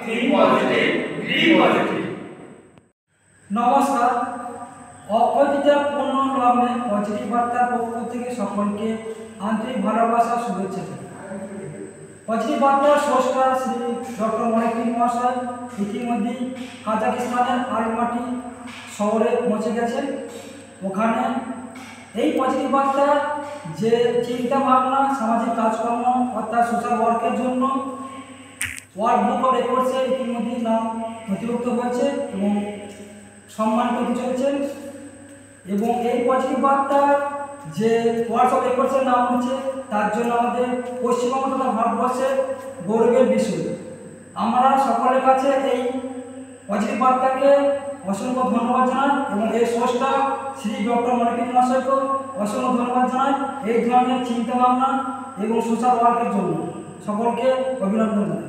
think positive, be positive. নমস্কার, Akshaya Tritiya পূর্ণলগ্নে positive বার্তার পক্ষ থেকে সকলকে আন্তরিক ভালোবাসা শুভেচ্ছা। পজিটিভ বার্তার স্রষ্টা শ্রী ডক্টর মনিকিন মহাশয় ইতিমধ্যেই কাজাকিস্তানের আলমাটি শহরে পৌঁছে গেছেন। ওখানে এই পজিটিভ বার্তা যে চিন্তা ভাবনা, সামাজিক কাজকর্ম অর্থাৎ সোশ্যাল ওয়ার্কের জন্য ওয়ার্ল্ড বুক অফ রেকর্ডসে ইতিমধ্যেই নাম নথিভুক্ত হয়েছে এবং সম্মানিত হতে চলেছেন। এবং এই পজিটিভ বার্তার যে ওয়ার্ল্ড অফ রেকর্ডসের নাম হচ্ছে, তার জন্য আমাদের পশ্চিমবঙ্গ তথা ভারতবর্ষের গৌরবের বিষয়। আমরা সকলের কাছে এই পজিটিভ বার্তাকে অসংখ্য ধন্যবাদ জানাই এবং এই স্রষ্টা শ্রী ডক্টর মনিকিন মহাশয়কেও অসংখ্য ধন্যবাদ জানাই এই ধরনের চিন্তাভাবনা এবং সোশ্যাল ওয়ার্কের জন্য। সকলকে অভিনন্দন জানাই।